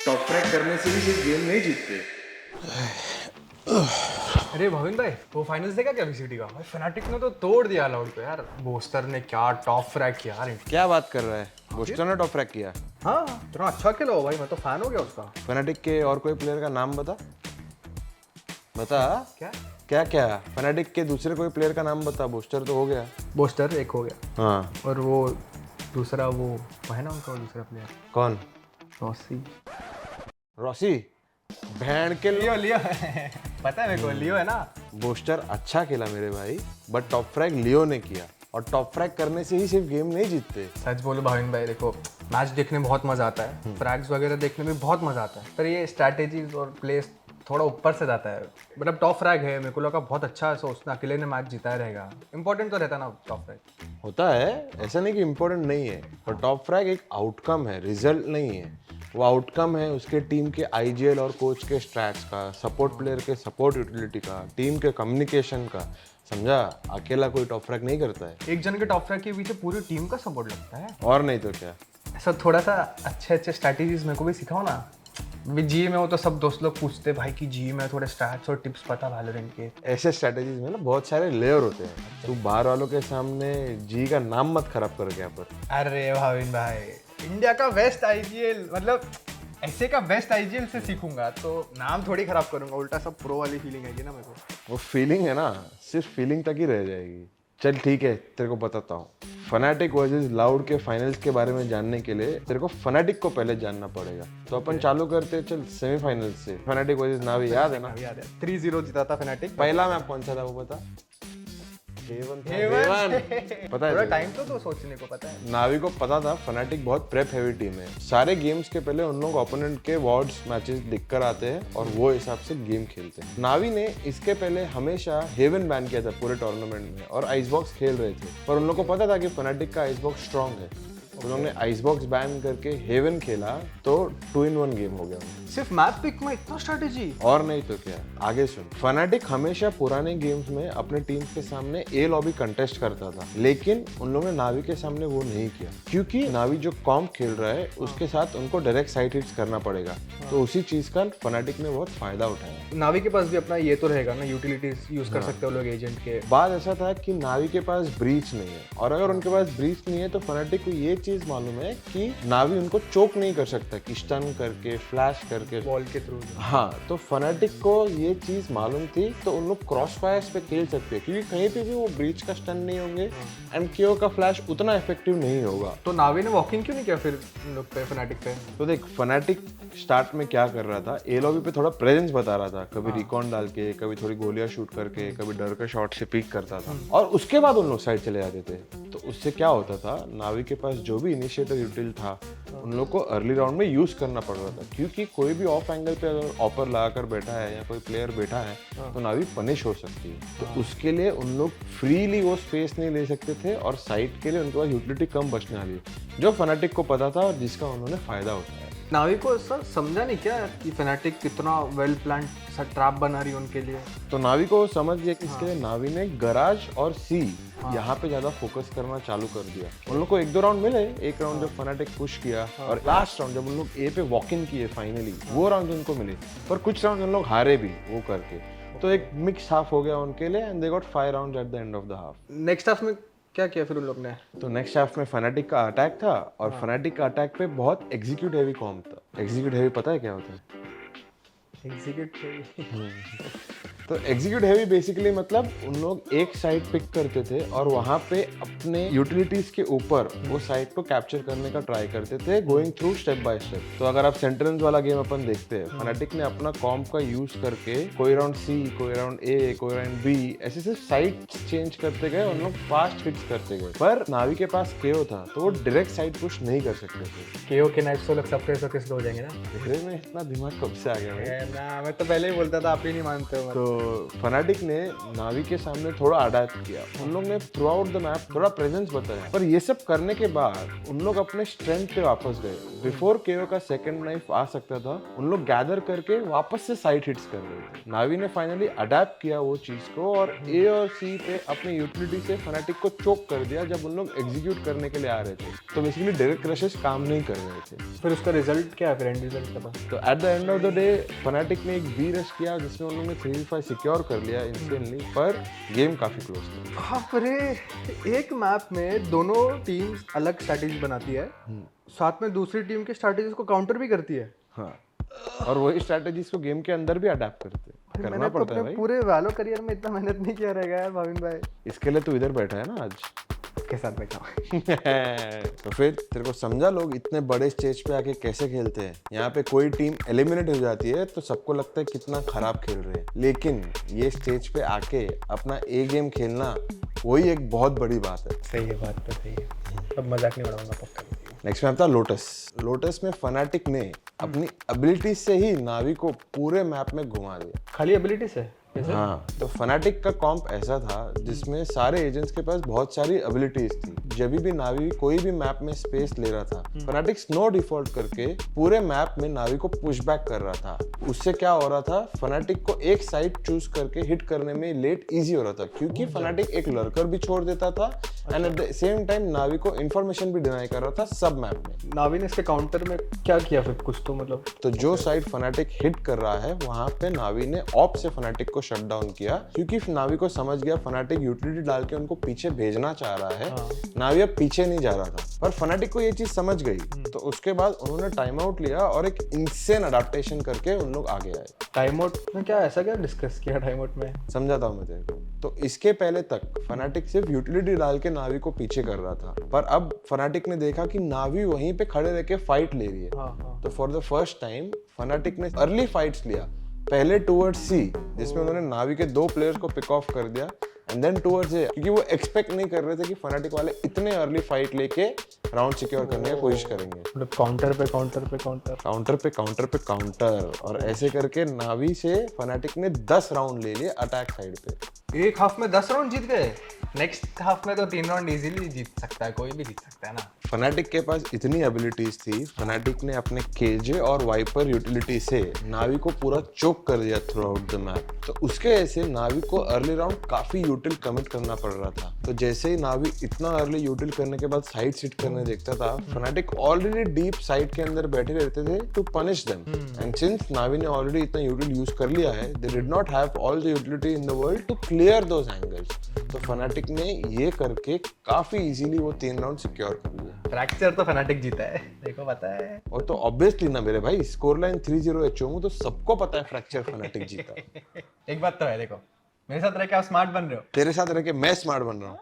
Top frag करने से भी सिर्फ गेम नहीं जीतते। अरे भविन भाई, वो फाइनल्स देखा क्या वीसीटी का? भाई फनाटिक ने तो तोड़ दिया लाउड को यार। बोस्टर ने क्या टॉप फ्रैग किया यार। क्या बात कर रहा है? बोस्टर ने टॉप फ्रैग किया? हाँ, इतना अच्छा खेला हो भाई, मैं तो फैन हो गया उसका। फनाटिक के और कोई प्लेयर का नाम बता क्या? क्या क्या फनाटिक के दूसरे कोई प्लेयर का नाम बता। बोस्टर तो हो गया। बोस्टर एक हो गया हाँ, और वो दूसरा वो है ना उनका दूसरा प्लेयर, कौन? रॉसी। रॉसी? भैंड के लियो लियो पता है मेरे को, लियो है ना। बोस्टर अच्छा खेला मेरे भाई, बट टॉप फ्रैग लियो ने किया। और टॉप फ्रैग करने से ही सिर्फ गेम नहीं जीतते। सच बोलो भाविन भाई, देखो मैच देखने में बहुत मजा आता है, फ्रैग्स वगैरह देखने में बहुत मजा आता है, पर ये स्ट्रैटेजीज और प्लेस थोड़ा ऊपर से जाता है। मतलब टॉप फ्रैग है, मेरे को लगा बहुत अच्छा है, सो उसने अकेले ने मैच जीता रहेगा। इंपॉर्टेंट तो रहता है ना टॉप फ्रैग। होता है, ऐसा नहीं कि इम्पोर्टेंट नहीं है, पर टॉप फ्रैग एक आउटकम है, रिजल्ट नहीं है। वो आउटकम है उसके टीम के आईजीएल और कोच के स्ट्रैट्स का, सपोर्ट प्लेयर के सपोर्ट यूटिलिटी का, टीम के कम्युनिकेशन का। समझा? अकेला कोई टॉप फ्रैग नहीं करता है। एक जन के टॉप फ्रैग के पीछे पूरी टीम का सपोर्ट लगता है। और नहीं तो क्या। ऐसा थोड़ा सा अच्छे स्ट्रैटेजीज मेरे को भी सिखाओ ना। जी में हो तो सब दोस्त लोग पूछते भाई कि जी में थोड़े स्टैट्स और टिप्स पता वैलोरेंट के। ऐसे स्ट्रैटेजीज में ना बहुत सारे लेयर होते हैं। तू बाहर वालों के सामने जी का नाम मत खराब कर यहाँ पर। अरे भाविन भाई, इंडिया का बेस्ट आईजीएल, मतलब ऐसे का बेस्ट आईजीएल से सीखूंगा तो नाम थोड़ी खराब करूंगा, उल्टा सब प्रो वाली फीलिंग आएगी ना मेरे को। वो फीलिंग है ना, सिर्फ फीलिंग तक ही रह जाएगी। चल ठीक है, तेरे को बताता हूँ। फनाटिक वर्सेस लाउड के फाइनल्स के बारे में जानने के लिए तेरे को फनाटिक को पहले जानना पड़ेगा। तो अपन चालू करते हैं, चल सेमीफाइनल से। फनाटिक वर्सेस नावी याद है ना? याद है 3-0 जीता था फनाटिक। पहला मैच कौन सा था वो बता? हेवन था। हेवन। पता है थोड़ा तुझे? टाइम तो सोचने को पता है। नावी को पता था फनाटिक बहुत प्रेप हैवी टीम है। सारे गेम्स के पहले उन लोग ओपोनेंट के वार्ड्स मैचेस देखकर आते हैं और वो हिसाब से गेम खेलते हैं। नावी ने इसके पहले हमेशा हेवन बैन किया था पूरे टूर्नामेंट में और आइसबॉक्स खेल रहे थे, पर उन लोग को पता था कि फनाटिक का आइसबॉक्स स्ट्रांग है। उन लोगों ने आइसबॉक्स बैन करके हेवन खेला तो 2-in-1 गेम हो गया। सिर्फ मैप पिक में इतना स्ट्रैटेजी। और नहीं तो क्या, आगे सुन। फनाटिक हमेशा पुराने गेम्स में अपने टीम के सामने ए लॉबी कंटेस्ट करता था, लेकिन उन लोगों ने नावी के सामने वो नहीं किया, क्योंकि नावी जो कॉम्प खेल रहा है उसके साथ उनको डायरेक्ट साइड हिट्स करना पड़ेगा। तो उसी चीज का फनाटिक ने बहुत फायदा उठाया। नावी के पास भी अपना ये तो रहेगा ना, यूटिलिटीज यूज कर सकते हो लोग एजेंट के। बात ऐसा था कि नावी के पास ब्रीच नहीं है, और अगर उनके पास ब्रीच नहीं है तो फनाटिक को ये चीज मालूम है कि नावी उनको चोक नहीं कर सकता कि स्टन करके, फ्लैश करके, बॉल के थ्रू। हाँ, तो फनाटिक को ये चीज मालूम थी, तो उन लोग क्रॉस फायर्स पे खेल सकते हैं, क्योंकि कहीं पे भी वो ब्रीच का स्टन नहीं होंगे एंड केओ का फ्लैश उतना इफेक्टिव नहीं होगा। तो नावी ने वॉकिंग क्यों नहीं किया फिर उन लोग पे, फनाटिक पे? तो देख, फनाटिक स्टार्ट में क्या कर रहा था, ए लॉबी पे थोड़ा प्रेजेंस बता रहा था, कभी रिकॉन डाल के, कभी थोड़ी गोलियां शूट करके, कभी डर के शॉट से पिक करता था, और उसके बाद उन लोग साइड चले जाते थे। तो उससे क्या होता था, नावी के पास जो भी इनिशिएटर यूटिल था उन लोग को अर्ली राउंड में यूज करना पड़ रहा था, क्योंकि कोई भी ऑफ एंगल पे अगर ऑपर लगाकर बैठा है या कोई प्लेयर बैठा है तो नावी पनिश हो सकती है। तो उसके लिए उन लोग फ्रीली वो स्पेस नहीं ले सकते थे, और साइड के लिए उनके पास यूटिलिटी कम बचने वाली है, जो फनाटिक को पता था और जिसका उन्होंने फायदा उठाया। नावी को सर समझा नहीं क्या कि फनाटिक कितना वेल प्लान ट्रैप बना रही है उनके लिए? तो नावी को समझ गया कि इसके लिए नावी ने गराज और सी यहाँ पे ज्यादा फोकस करना चालू कर दिया। उन लोग को 1-2 राउंड मिले। एक राउंड जब फनाटिक पुश किया, और लास्ट राउंड जब उन लोग ए पे वॉक इन किए फाइनली, वो राउंड उनको मिले, पर कुछ राउंड उन लोग हारे भी वो करके। तो एक मिक्स हाफ हो गया उनके लिए, and they got 5 rounds at the end of the half. Next half में क्या किया फिर उन लोग ने? तो नेक्स्ट हाफ में फनाटिक का अटैक था, और फनाटिक का अटैक पे बहुत एग्जीक्यूट हेवी कॉम्प था। एग्जीक्यूट हेवी पता है क्या होता है? तो एग्जीक्यूट हेवी बेसिकली मतलब उन लोग एक साइड पिक करते थे और वहां पे अपने यूटिलिटीज के ऊपर वो साइड को कैप्चर करने का ट्राई करते थे, going through step by step. तो अगर आप सेंटेंस वाला गेम अपन देखते हैं, फनाटिक ने अपना कॉम्प का यूज करके कोई राउंड सी, कोई राउंड ए, कोई राउंड बी, ऐसे सिर्फ साइड चेंज करते गए, उन लोग फास्ट हिट्स करते गए। पर नावी के पास केओ था तो वो डायरेक्ट साइड पुश नहीं कर सकते थे। केओ के नाइफ से लोग सब किस हो जाएंगे ना। तेरे में इतना दिमाग कब से आ गया भाई? ना, मैं तो पहले ही बोलता था, आप ही नहीं मानते हो। तो फनाटिक ने नावी के सामने थोड़ा अडैप्ट किया, उन लोग ने थ्रू आउट द मैप थोड़ा प्रेजेंस बताया, पर ये सब करने के बाद उन लोग अपने स्ट्रेंथ पे वापस गए। बिफोर केओ का सेकंड नाइफ आ सकता था, उन लोग गैदर करके वापस से साइड हिट्स कर रहे थे। नावी ने फाइनली अडैप्ट किया वो चीज को और ए और सी पे अपने यूटिलिटी से फनाटिक को चोक कर दिया जब उन लोग एग्जीक्यूट करने के लिए आ रहे थे। तो बेसिकली डायरेक्ट क्रशेस काम नहीं कर रहे थे। फिर उसका रिजल्ट क्या है, फिर एंड रिजल्ट क्या था? तो at the end of the day fanatic ने एक बी रश किया जिसमें उन लोगों ने 3v5 सिक्योर कर लिया इंस्टेंटली, पर गेम काफी क्लोज था। हाँ, अरे एक मैप में दोनों टीम्स अलग स्ट्रैटेजी बनाती है, साथ में दूसरी टीम की स्ट्रैटेजीज को काउंटर भी करती है। हाँ, और वही स्ट्रैटेजीज को गेम के अंदर भी अडैप्ट करते हैं, करना पड़ता है भाई। पूरे वैलो करियर में इतना मेहनत नहीं किया रहेगा यार भाविन भाई। इसके लिए तू इधर बैठा है ना आज के साथ बैठा तो फिर तेरे को समझा लोग इतने बड़े स्टेज पे आके कैसे खेलते हैं। यहाँ पे कोई टीम एलिमिनेट हो जाती है तो सबको लगता है कितना खराब खेल रहे हैं, लेकिन ये स्टेज पे आके अपना ए गेम खेलना वही एक बहुत बड़ी बात है। सही है, बात तो सही है। अब मजाक नहीं उड़ाऊंगा पक्का। नेक्स्ट मैप था लोटस में फनाटिक ने अपनी एबिलिटी से ही नावी को पूरे मैप में घुमा दिया। खाली एबिलिटी से? हाँ, तो फनाटिक का कॉम्प ऐसा था जिसमें सारे एजेंट्स के पास बहुत सारी एबिलिटीज थी। जब भी नावी कोई भी मैप में स्पेस ले रहा था, फनाटिक स्नो डिफॉल्ट करके पूरे मैप में नावी को पुश बैक कर रहा था। उससे क्या हो रहा था, फनाटिक को एक साइड चूज करके हिट करने में लेट इजी हो रहा था, क्योंकि फनाटिक एक लर्कर भी छोड़ देता था and at the same time Na'vi को इन्फॉर्मेशन भी डिनाई कर रहा था सब मैप में। नावी ने इसके काउंटर में क्या किया फिर, कुछ तो मतलब? तो जो साइड फनाटिक हिट कर रहा है वहां पे नावी ने ऑप से फनाटिक को शट डाउन किया, क्योंकि नावी को समझ गया फनाटिक यूटिलिटी डाल के उनको पीछे भेजना चाह रहा है। नावी अब पीछे नहीं जा रहा था, पर फनाटिक को ये चीज समझ गई। तो उसके बाद उन्होंने टाइम आउट लिया और एक इंसेन अडेप्टेशन करके उन लोग आगे आए। टाइम आउट में क्या ऐसा क्या डिस्कस किया टाइम आउट में? समझाता हूँ मैं तेरे को। तो इसके पहले तक फनाटिक सिर्फ यूटिलिटी डाल के नावी को पीछे कर रहा था, पर अब फनाटिक ने देखा कि नावी वहीं पे खड़े रह के फाइट ले रही है। तो for the first time fanatic ने अर्ली फाइट्स लिया, पहले टूवर्ड्स सी जिसमें उन्होंने नावी के 2 प्लेयर्स को पिक ऑफ कर दिया, एंड देन टूवर्ड्स ए, क्योंकि वो एक्सपेक्ट नहीं कर रहे थे कि फनाटिक वाले इतने अर्ली फाइट लेके राउंड सिक्योर करने की कोशिश करेंगे। मतलब काउंटर पे काउंटर पे काउंटर, काउंटर पे काउंटर पे काउंटर, और ऐसे करके नावी से फनाटिक ने 10 राउंड ले लिए अटैक साइड पे। एक हाफ में 10 राउंड जीत गए। नेक्स्ट हाफ में तो 3 राउंड इजीली जीत सकता है, कोई भी जीत सकता है ना। फनाटिक के पास इतनी एबिलिटीज थी, फनाटिक ने अपने केजे और वाइपर यूटिलिटी से नावी को पूरा चोक कर दिया थ्रू आउट द मैप। तो उसके ऐसे नावी को अर्ली राउंड काफी यूटिल कमिट करना पड़ रहा था। तो जैसे ही नावी इतना अर्ली यूटिल करने के बाद साइड सिट करने देखता था, फनाटिक ऑलरेडी डीप साइड के अंदर बैठे रहते थे to punish them. And since Na'vi ने ऑलरेडी इतना यूटिल यूज कर लिया है, they did not have all the utility in the world to clear those angles. तो फनाटिक ने ये करके काफी इजीली वो 3 राउंड सिक्योर कर लिया। फ्रैक्चर तो फनाटिक जीता है, देखो पता है। और तो ऑब्वियसली ना मेरे भाई, स्कोर लाइन 3-0 HOMO तो सबको पता है फ्रैक्चर फनाटिक जीता। एक बात तो है, देखो मेरे साथ रह के आप स्मार्ट बन रहे हो, तेरे साथ रह के मैं स्मार्ट बन रहा हूँ,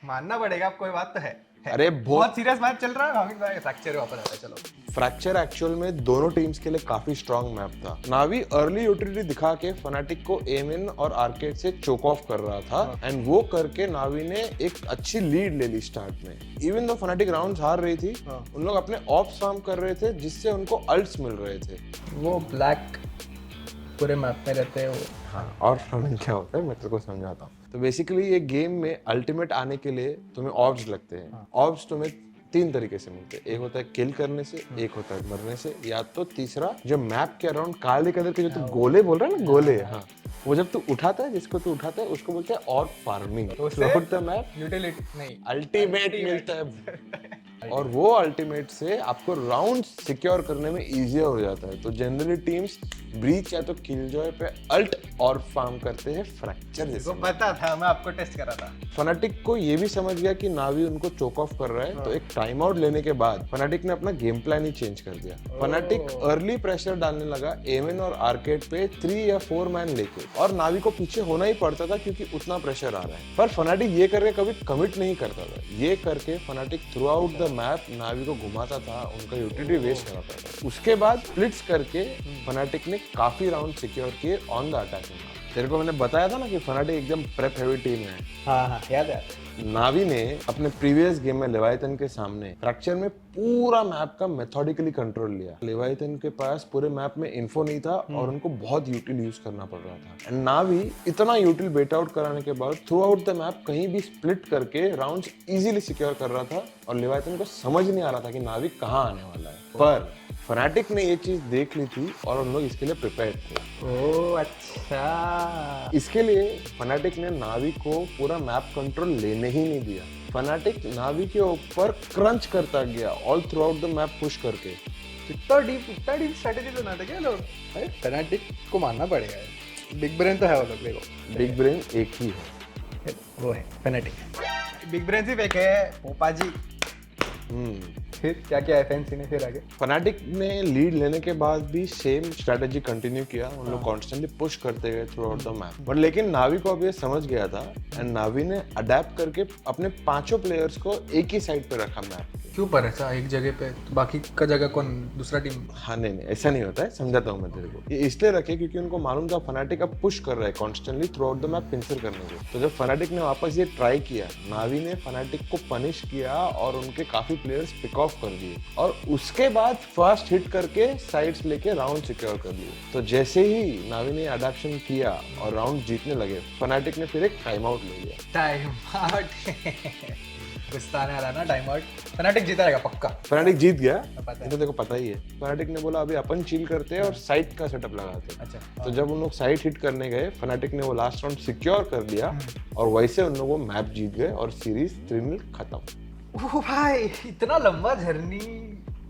मानना पड़ेगा। आप कोई बात तो है। अरे बहुत सीरियस मैच चल रहा है भाविक भाई, फ्रैक्चर वापस आता है। चलो, फ्रैक्चर एक्चुअल में दोनों टीम्स के लिए काफी स्ट्रांग मैप था। नावी अर्ली यूटिलिटी दिखा के फनाटिक को एमिन और आर्केड से चोक ऑफ कर रहा था, एंड वो करके नावी ने एक अच्छी लीड ले ली स्टार्ट में। इवन दो फनाटिक राउंड्स हार रही थी, उन लोग अपने ऑप्स फार्म कर रहे थे जिससे उनको अल्ट्स मिल रहे थे। वो ब्लैक पूरे मैप में रहते हैं वो। हाँ, और क्या होता है मैं तेरे को समझाता हूँ। तो बेसिकली ये गेम में अल्टीमेट आने के लिए तुम्हें ऑब्स लगते हैं। ऑब्स तुम्हें 3 तरीके से मिलते हैं, एक होता है किल करने से, एक होता है मरने से, या तो तीसरा जो मैप के अराउंड काले कलर के जो तू गोले बोल रहा है ना, गोले, हाँ, वो जब तू उठाता है, जिसको तू उठाता है उसको बोलते हैं ऑर्ब farming. Throughout the map utility नहीं, अल्टीमेट मिलता है, और वो अल्टीमेट से आपको राउंड सिक्योर करने में इजियर हो जाता है। तो जनरली टीम्स ब्रीच या तो किलजॉय पे अल्ट और फार्म करते हैं फ्रैक्चर जैसे। पता था, मैं आपको टेस्ट कर रहा था। फनाटिक को ये भी समझ गया कि नावी उनको चोक ऑफ कर रहा है, तो एक टाइम आउट लेने के बाद फनाटिक ने अपना गेम प्लान ही चेंज कर दिया। फनाटिक अर्ली प्रेशर डालने लगा एमिन और आर्केड पे 3 या 4 मैन लेके, और नावी को पीछे होना ही पड़ता था क्योंकि उतना प्रेशर आ रहा है। पर फनाटिक ये करके कभी कमिट नहीं करता था। ये करके Fanatic throughout the map Na'vi को घुमाता था, उनका यूटिलिटी वेस्ट कराता था। उसके बाद स्प्लिट्स करके फनाटिक ने काफी राउंड सिक्योर किए ऑन द अटैकिंग मैप। तेरे को मैंने बताया था ना कि फनाटिक एकदम प्रेप हेवी टीम है। हाँ हाँ याद है। नावी ने अपने प्रीवियस गेम में लेवाइथन के सामने फ्रैक्चर में पूरा मैप का मेथोडिकली कंट्रोल लिया। लेवाइथन के पास पूरे मैप में इन्फो नहीं था और उनको बहुत यूटिल यूज करना पड़ रहा था। एंड नावी इतना यूटिल बेट आउट कराने के बाद थ्रू आउट द मैप कहीं भी स्प्लिट करके राउंड्स इजीली सिक्योर कर रहा था और लेवाइथन को समझ नहीं आ रहा था कि नावी कहाँ आने वाला है। पर फनाटिक ने ये चीज देख ली थी और उन लोग इसके लिए प्रिपेयर्ड थे। ओह अच्छा। इसके लिए फनाटिक ने नावी को पूरा मैप कंट्रोल लेने ही नहीं दिया। फनाटिक नावी के ऊपर क्रंच करता गया all through out the map push करके। इतना डीप स्ट्रेटेजी बनाते क्या लोग? अरे फैनाटिक को मानना पड़ेगा, बिग ब्रेन तो है वो लोग। देखो बिग ब्रेन एक ही है, वो है फैनाटिक। बिग ब्रेन सिर्फ एक है, पोपा जी। फिर क्या क्या एफएनसी ने फिर आगे? फनाटिक ने लीड लेने के बाद भी सेम स्ट्रेटेजी कंटिन्यू किया। उन लोग कॉन्स्टेंटली पुश करते गए through out the map. But लेकिन नावी को अब ये समझ गया था एंड नावी ने अडेप्ट करके अपने पांचों प्लेयर्स को एक ही साइड पे रखा मैप। क्यों पर ऐसा एक जगह पे, तो बाकी का जगह कौन दूसरा टीम? हाँ नहीं ऐसा नहीं होता है, समझाता हूँ मैं तेरे को। ये इसलिए रखे क्योंकि उनको मालूम था फनाटिक अब पुश कर रहा है constantly throughout the map पिंचर करने को। तो जब फनाटिक ने वापस ये ट्राई किया, नावी ने फनाटिक को पनिश किया और उनके काफी प्लेयर्स पिक ऑफ कर दिए और उसके बाद फास्ट हिट करके साइड्स लेके राउंड सिक्योर कर लिए। तो जैसे ही नावी ने अडॉप्शन किया और राउंड जीतने लगे, फनाटिक ने फिर एक टाइम आउट ले लिया। टाइम आउट गुस्सा आने वाला ना, टाइम आउट। फैनाटिक जीता रहेगा पक्का। फनाटिक जीत गया, पता है। ये तो देखो पता ही है। फनाटिक ने बोला अभी अपन चिल करते हैं और साइट का सेटअप लगाते हैं। अच्छा। तो जब उन लोग साइट हिट करने गए, फनाटिक ने वो लास्ट राउंड सिक्योर कर लिया और वैसे उन लोगों मैप जीत गए और सीरीज 3-0 खत्म। ओह भाई, इतना लंबा जर्नी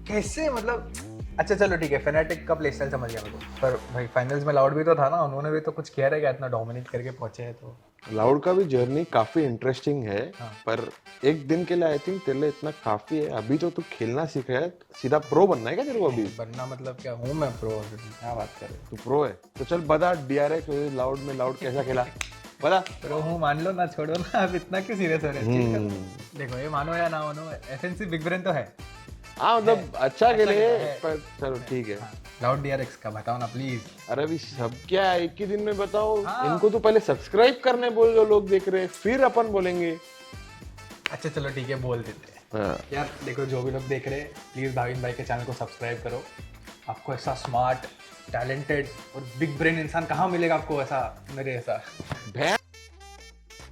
कैसे, मतलब अच्छा चलो ठीक है, फैनाटिक का प्ले स्टाइल समझ गया मेरे को। पर भाई फाइनल्स में लाउड भी तो था ना, उन्होंने भी तो कुछ किया रहेगा, इतना डोमिनेट करके पहुंचे हैं तो। लाउड का भी जर्नी काफी इंटरेस्टिंग है। हाँ। पर एक दिन के लिए आई थिंक तेरे लिए इतना काफी है। अभी तो तू खेलना सीख रहा है, सीधा प्रो बनना है क्या तेरे को अभी? बनना मतलब क्या, हूँ मैं प्रो? क्या बात कर रहे हो? तू प्रो है तो चल बता डीआरएक्स लाउड में लाउड कैसा खेला बता। प्रो हूँ मान लो ना, छोड़ो ना, अब इतना क्यों सीरियस हो रहे हैं? देखो ये मानो या ना मानो, एफएनसी बिग ब्रेन तो है। हाँ मतलब अच्छा खेले है। पर चलो ठीक है। लाउड डीआरएक्स का बताओ ना प्लीज। अरे अभी सब क्या है, एक ही दिन में बताओ। हाँ। इनको तो पहले सब्सक्राइब करने बोल, जो लोग देख रहे हैं, फिर अपन बोलेंगे। अच्छा चलो ठीक है, बोल देते हैं। हाँ। यार देखो, जो भी लोग देख रहे हैं प्लीज़ भाविन भाई के चैनल को सब्सक्राइब करो। आपको ऐसा स्मार्ट, टैलेंटेड और बिग ब्रेन इंसान कहाँ मिलेगा आपको, ऐसा मेरे ऐसा।